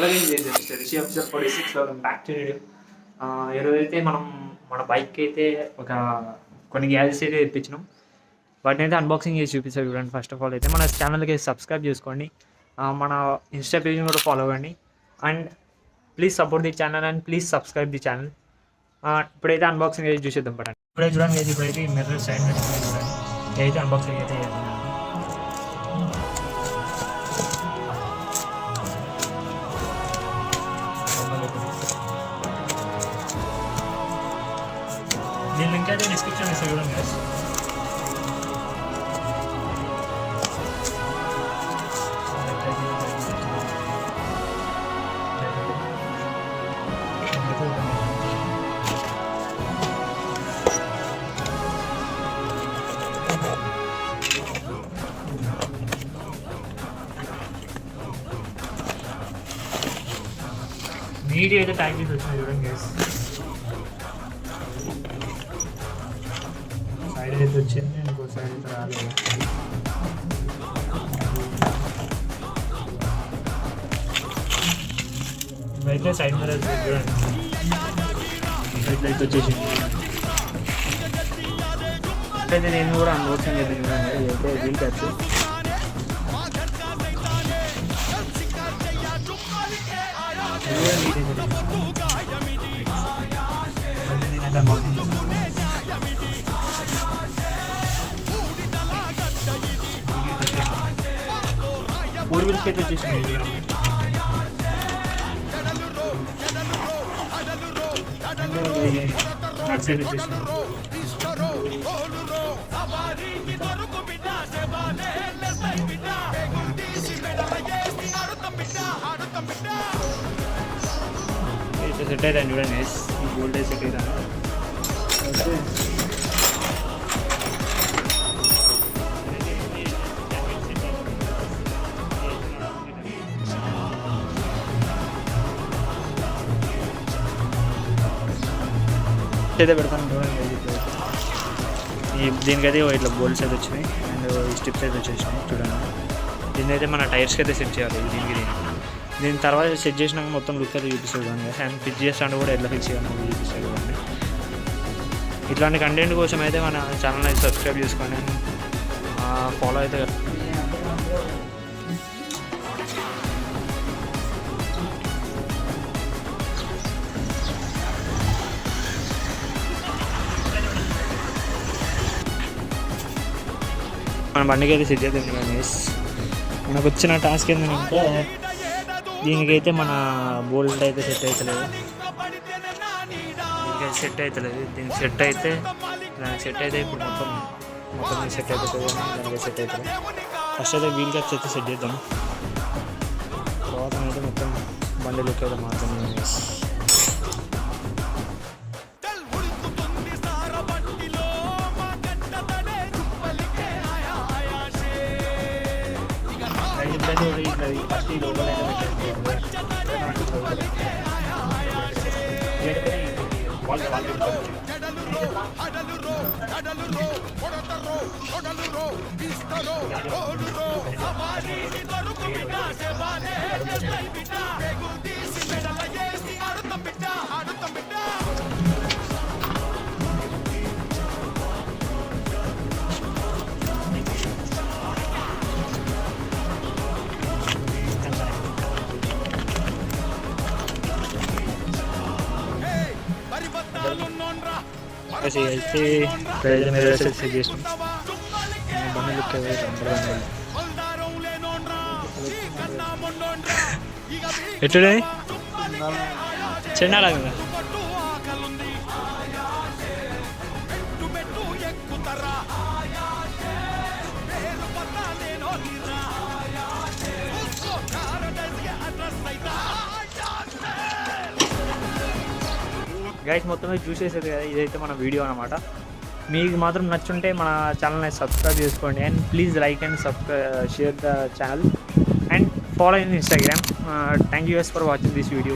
అలాగే Rishi episode 46 welcome back to video. ఈరోజైతే మనం మన బైక్కి అయితే ఒక కొన్ని గ్యాజెట్స్ అయితే తెప్పించినాం. వాటిని అయితే అన్బాక్సింగ్ చేసి చూపిస్తాను చూడండి. ఫస్ట్ ఆఫ్ ఆల్ అయితే మన ఛానల్కి సబ్స్క్రైబ్ చేసుకోండి, మన ఇన్స్టా పేజ్ని కూడా ఫాలో అవ్వండి and please support the channel and please subscribe the channel. ఇప్పుడైతే అన్బాక్సింగ్ అయితే చూసేద్దాం పడండి. ఇప్పుడైతే చూడండి, ఇప్పుడైతే మిర్రర్ సైడ్ చూడండి, అయితే అన్బాక్సింగ్ అయితే నేను లింక్ అయితే డిస్క్రిప్షన్ ఇస్తాను చూడండి గైస్. నీట్గా అయితే ట్యాగ్ చేసి వచ్చినాయి చూడండి గైస్. సైడ్ అయితే వచ్చింది, ఇంకో సైడ్ అయితే రాలేదు. ఇవైతే సైడ్ మిర్రర్స్ చూడండి, ఇట్లయితే వచ్చేసింది. అయితే నేను కూడా అన్బాక్సింగ్ అయితే చూడండి. ఇదైతే వీల్ క్యాప్స్, ఫోర్ వీల్స్ అయితే వచ్చేసింది. నట్స్ అయితే వచ్చేసింది. సెట్ అవుతాను చూడండి, ఈ వోల్టేజ్ సెట్ అవుతాను. అయితే పెడతాను చూడండి. దీనికైతే ఇట్లా బోల్ట్స్ అయితే వచ్చినాయి అండ్ స్టిప్స్ అయితే వచ్చేసినాయి చూడండి. దీన్ని అయితే మన టైర్స్కి అయితే సెట్ చేయాలి. దీని తర్వాత సెట్ చేసినాక మొత్తం లుక్ అయితే చూపిస్తుంది చూడండి. అండ్ ఫిక్స్ చేస్తాను కూడా ఎట్లా ఫిక్స్ చేయాలి చూపిస్తుంది చూడండి. ఇట్లాంటి కంటెంట్ కోసం అయితే మన ఛానల్ అయితే సబ్స్క్రైబ్ చేసుకోండి అండ్ ఫాలో అయితే. మన బండికి అయితే సెట్ చేద్దాం కానీ మనకు వచ్చిన టాస్క్ ఏంటంటే దీనికైతే మన బోల్ట్ అయితే సెట్ అవుతలేదు. దీనికి సెట్ అవుతలేదు. దీనికి సెట్ అయితే దానికి సెట్ అయితే ఇప్పుడు మొత్తం సెట్ అయిపోతుంది. దానికి సెట్ అవుతుంది. ఫస్ట్ అయితే వీల్ క్యాప్స్ అయితే సెట్ చేద్దాం. తర్వాత అయితే మొత్తం బండి లుక్ అయితే మాత్రం ఫస్ట్ ఈ లోపల అయితే ప్రైజ్ మీద సెట్ చేసినాం. బండి లుక్ ఎట్టుడే చెండాలంగా గైస్. మొత్తం చూసేసేది కదా, ఇదైతే మన వీడియో అనమాట. మీకు మాత్రం నచ్చుంటే మన ఛానల్ని సబ్స్క్రైబ్ చేసుకోండి and please like and share the channel and follow in Instagram. Thank you guys for watching this video.